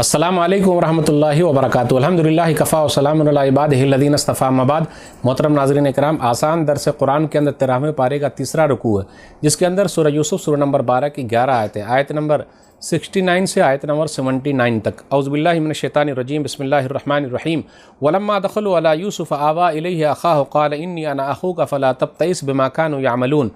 अस्सलामु अलैकुम वरहमतुल्लाहि वबरकातुहू। अल्हम्दुलिल्लाहि कफ़ा व सलामुन अला इबादिहिल्लज़ीना इस्तफ़ा, अम्मा बाद। मोहतरम नाज़रीन इकराम, आसान दर्स कुरान के अंदर 13वें पारे का तीसरा रुकू है, जिसके अंदर सूरह यूसुफ सूरह नंबर 12 की 11 आयत है। आयत नंबर 69 से आयत नंबर 79 तक। औज़ु बिल्लाहि मिनश शैतानिर रजीम, बिस्मिल्लाहिर रहमानिर रहीम। वलम्मा दखलू अला यूसुफ आवा इलैहि अख़ाहु क़ाल इन्नी अना अख़ूका फ़ला तब्तइस बिमा कानू यअमलून।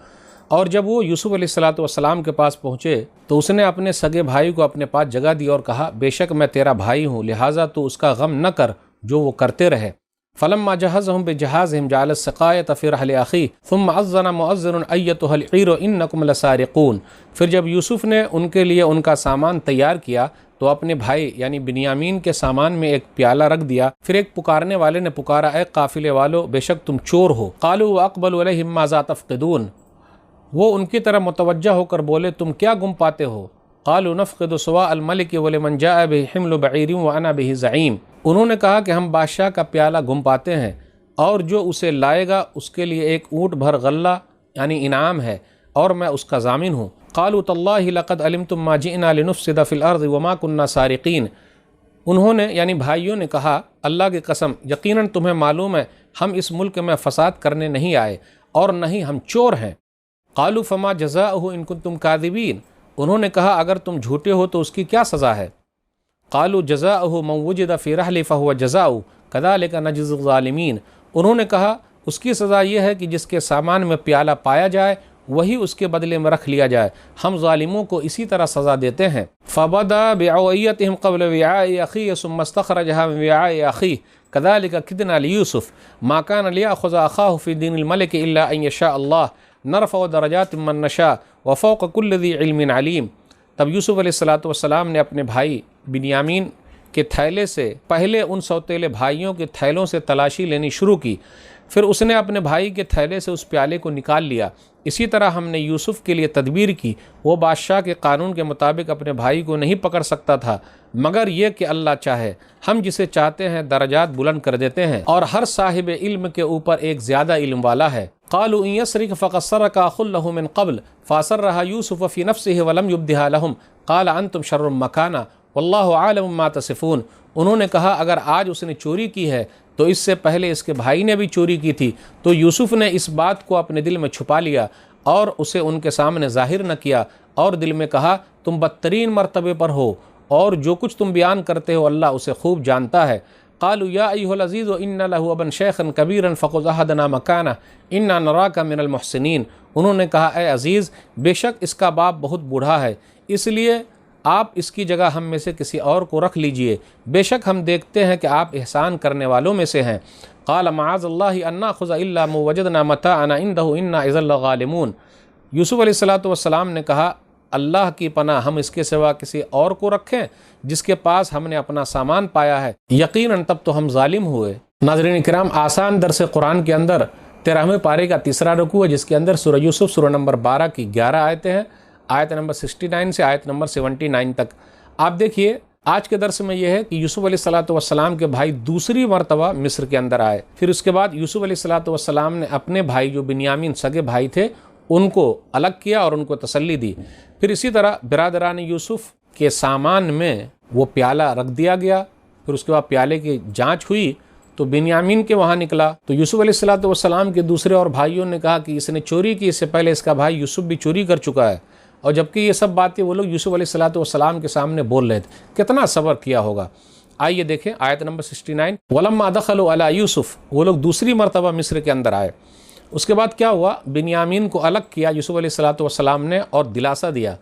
और जब वो यूसुफ अलैहिस्सलाम के पास पहुँचे तो उसने अपने सगे भाई को अपने पास जगह दी और कहा, बेशक मैं तेरा भाई हूँ, लिहाजा तो उसका गम न कर जो वो करते रहे। फ़लम्मा जहज़हुम बिजहाज़िहिम जअल अस्सिक़ायत फ़ी रहलि अख़ीह थुम्मा अज़्ज़न मुअज़्ज़िनुन अय्यतुहल ईर इन्नकुम लसारिक़ून। फिर जब यूसुफ ने उनके लिए उनका सामान तैयार किया तो अपने भाई यानी बिन्यामीन के सामान में एक प्याला रख दिया। फिर एक पुकारने वाले ने पुकारा, ए काफ़िले वालों, बेशक तुम चोर हो। क़ालू व अक़बलू अलैहिम माज़ा तफ़क़िदून। वो उनकी तरह मुतवज्जा होकर बोले, तुम क्या गुम पाते हो। क़ालू नफ़क़िदु सुवा अल मलिक वलिमन जाअ बिही हिम्लु बईरिन व अना बिही ज़ईम। उन्होंने कहा कि हम बादशाह का प्याला गुम पाते हैं और जो उसे लाएगा उसके लिए एक ऊँट भर गल्ला यानी इनाम है और मैं उसका ज़ामिन हूँ। क़ालू तल्लाहि लक़द अलिमतुम मा जिअना लिनुफ़सिद फ़िल अर्ज़ व मा कुन्ना सारिक़ीन। उन्होंने यानी भाइयों ने कहा, अल्लाह की कसम, यकीनन तुम्हें मालूम है हम इस मुल्क में फ़साद करने नहीं आए और न ही हम चोर हैं। क़ालू फ़मा जज़ाउहु इन कुन्तुम काज़िबीन। उन्होंने कहा, अगर तुम झूठे हो तो उसकी क्या सज़ा है। क़ालू जज़ाउहु मन वुजिद फ़ी रहलि फ़हुव जज़ाउ कज़ालिका नजज़ि ज़ालिमीन। उन्होंने कहा, उसकी सज़ा यह है कि जिसके सामान में प्याला पाया जाए वही उसके बदले में रख लिया जाए, हम ज़ालिमों को इसी तरह सज़ा देते हैं। फ़बदा बिअवइयतिहिम क़ब्ल विआइ अख़ीहि सुम्मा इस्तख़रजहा मिन विआइ अख़ीहि कज़ालिका किदना लियूसुफ मा कान लियअख़ुज़ अख़ाहु फ़ी दीनिल मलिक इल्ला अन यशा अल्लाह नरफ़उ दरजातिम मन नशा व फ़ौक़ कुल्लि ज़ी इल्मिन अलीम। तब यूसुफ अलैहिस्सलाम ने अपने भाई बिन्यामीन के थैले से पहले उन सौतेले भाइयों के थैलों से तलाशी लेनी शुरू की। फिर उसने अपने भाई के थैले से उस प्याले को निकाल लिया। इसी तरह हमने यूसुफ के लिए तदबीर की। वो बादशाह के कानून के मुताबिक अपने भाई को नहीं पकड़ सकता था मगर ये कि अल्लाह चाहे, हम जिसे चाहते हैं दरजात बुलंद कर देते हैं और हर साहिब इल्म के ऊपर एक ज़्यादा इल्म वाला है। क़ालू इन यसरिक़ फ़क़द सरक़ अख़ुन लहू मिन क़ब्ल फ़असर्रहा यूसुफ़ फ़ी नफ़्सिही वलम युब्दिहा लहुम क़ाल अंतुम शर्रुम मकाना वल्लाहु आलमु मा तसिफ़ून। उन्होंने कहा, अगर आज उसने चोरी की है तो इससे पहले इसके भाई ने भी चोरी की थी। तो यूसुफ ने इस बात को अपने दिल में छुपा लिया और उसे उनके सामने ज़ाहिर न किया और दिल में कहा, तुम बदतरीन मर्तबे पर हो और जो कुछ तुम बयान करते हो अल्लाह उसे खूब जानता है। क़ालू या अय्युहल अज़ीज़ु इन्ना लहू अबन शैख़न कबीरन फ़ख़ुज़ अहदना मकाना इन्ना नराका मिनल मुहसिनीन। उन्होंने कहा, ए अज़ीज़, बेशक इसका बाप बहुत बूढ़ा है, इसलिए आप इसकी जगह हम में से किसी और को रख लीजिए, बेशक हम देखते हैं कि आप एहसान करने वालों में से हैं। क़ाल मआज़ल्लाहि अन नाख़ुज़ इल्ला मा वजदना मताअना इंदहु इन्ना इज़्ज़न लग़ालिमून। यूसुफ अलैहिस्सलाम ने कहा, अल्लाह की पनाह, हम इसके सिवा किसी और को रखें जिसके पास हमने अपना सामान पाया है, यकीनन तब तो हम जालिम हुए। नाज़रीन इकराम, आसान दर्स कुरान के अंदर 13वें पारे का तीसरा रुकू है, जिसके अंदर सूरह यूसुफ सूरह नंबर 12 की 11 आयतें हैं। आयत नंबर 69 से आयत नंबर 79 तक। आप देखिए, आज के दर्स में यह है कि यूसुफ अलैहिस्सलाम के भाई दूसरी मरतबा मिस्र के अंदर आए। फिर उसके बाद यूसुफ अलैहिस्सलाम ने अपने भाई जो बिन्यामीन सगे भाई थे उनको अलग किया और उनको तसल्ली दी। फिर इसी तरह बिरादरान यूसुफ के सामान में वो प्याला रख दिया गया। फिर उसके बाद प्याले की जांच हुई तो बिन्यामीन के वहाँ निकला। तो यूसुफ अलैहिस्सलाम के दूसरे और भाइयों ने कहा कि इसने चोरी की, इससे पहले इसका भाई यूसुफ भी चोरी कर चुका है। और जबकि ये सब बातें वो लोग यूसुफ अलैहिस्सलाम के सामने बोल रहे थे, कितना सब्र किया होगा। आइए देखें आयत नंबर 69। वलम्मा दखलू अला यूसुफ, वो लोग दूसरी मरतबा मिस्र के अंदर आए। उसके बाद क्या हुआ, बिन्यामीन को अलग किया यूसुफ अलैहिस्सलाम ने और दिलासा दिया।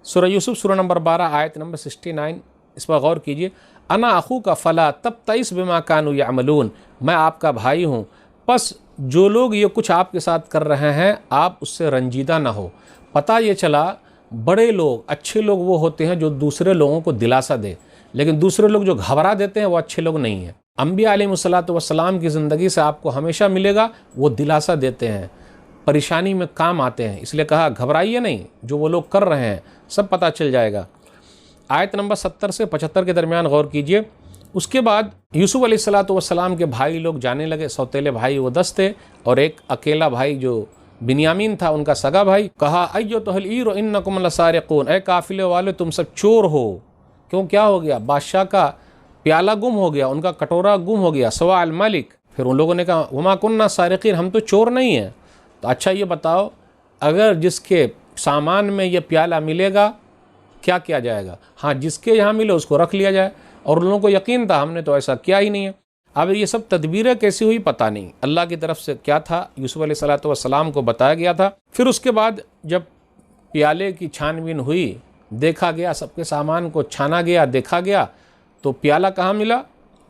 सूरह यूसुफ सूरह नंबर 12 आयत नंबर 69, इस पर गौर कीजिए। अना अख़ूका फ़ला तब्तइस बिमा कानू यअमलून। मैं आपका भाई हूँ, बस जो लोग ये कुछ आपके साथ कर रहे हैं आप उससे रंजीदा ना हो। पता ये चला, बड़े लोग, अच्छे लोग वो होते हैं जो दूसरे लोगों को दिलासा दे, लेकिन दूसरे लोग जो घबरा देते हैं वो अच्छे लोग नहीं हैं। अंबिया अलैहिमुस्सलातु वस्सलाम की ज़िंदगी से आपको हमेशा मिलेगा, वो दिलासा देते हैं, परेशानी में काम आते हैं। इसलिए कहा, घबराइए नहीं, जो वो लोग कर रहे हैं सब पता चल जाएगा। आयत नंबर 70 से 75 के दरमियान गौर कीजिए। उसके बाद यूसुफ अलैहिस्सलाम के भाई लोग जाने लगे। सौतेले भाई वो 10 थे और एक अकेला भाई जो बिन्यामीन था उनका सगा भाई। कहा, अय्युतुहल ईर इन्नकुम लसारिक़ून, ए काफ़िले वाले तुम सब चोर हो। کیوں کیا ہو گیا؟ بادشاہ کا پیالہ گم ہو گیا، ان کا کٹورا گم ہو گیا، سوا الملک۔ پھر ان لوگوں نے کہا وما کننا سارقین، ہم تو چور نہیں ہیں۔ تو اچھا یہ بتاؤ، اگر جس کے سامان میں یہ پیالہ ملے گا کیا کیا جائے گا؟ ہاں جس کے یہاں ملے اس کو رکھ لیا جائے، اور ان لوگوں کو یقین تھا، ہم نے تو ایسا کیا ہی نہیں ہے۔ اب یہ سب تدبیریں کیسی ہوئی پتہ نہیں، اللہ کی طرف سے کیا تھا، یوسف علیہ السلام کو بتایا گیا تھا۔ پھر اس کے بعد جب پیالے کی چھان بین ہوئی، دیکھا گیا، سب کے سامان کو چھانا گیا، دیکھا گیا، تو پیالہ کہاں ملا؟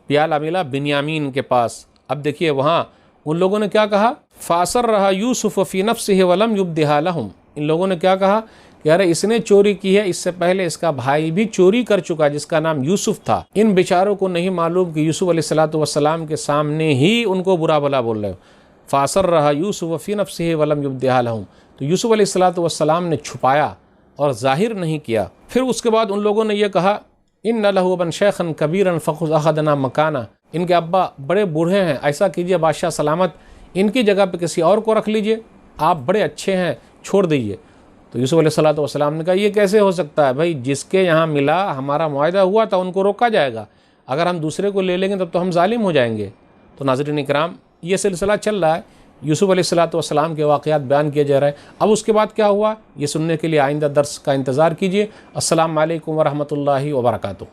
پیالہ ملا بنیامین کے پاس۔ اب دیکھیے وہاں ان لوگوں نے کیا کہا؟ فَأَسَرَّهَا يُوسُفُ فِي نَفْسِهِ وَلَمْ يُبْدِهَا لَهُمْ، ان لوگوں نے کیا کہا کہ ارے اس نے چوری کی ہے، اس سے پہلے اس کا بھائی بھی چوری کر چکا جس کا نام یوسف تھا۔ ان بیچاروں کو نہیں معلوم کہ یوسف علیہ السلام کے سامنے ہی ان کو برا بھلا بول رہے ہو۔ فَأَسَرَّهَا يُوسُفُ فِي نَفْسِهِ وَلَمْ يُبْدِهَا لَهُمْ، تو یوسف علیہ السلام نے چھپایا اور ظاہر نہیں کیا۔ پھر اس کے بعد ان لوگوں نے یہ کہا ان لَهُ أَبًا شَيْخًا كَبِيرًا فَخُذْ أَحَدَنَا مَكَانَهُ، ان کے ابا بڑے بوڑھے ہیں، ایسا کیجئے بادشاہ سلامت ان کی جگہ پہ کسی اور کو رکھ لیجئے، آپ بڑے اچھے ہیں، چھوڑ دیجئے۔ تو یوسف علیہ السلام نے کہا یہ کیسے ہو سکتا ہے بھائی، جس کے یہاں ملا، ہمارا معاہدہ ہوا تھا، ان کو روکا جائے گا، اگر ہم دوسرے کو لے لیں گے تب تو ہم ظالم ہو جائیں گے۔ تو ناظرین اکرام یہ سلسلہ چل رہا ہے، یوسف علیہ السلام کے واقعات بیان کیے جا رہے ہیں۔ اب اس کے بعد کیا ہوا یہ سننے کے لیے آئندہ درس کا انتظار کیجئے۔ السلام علیکم ورحمۃ اللہ وبرکاتہ۔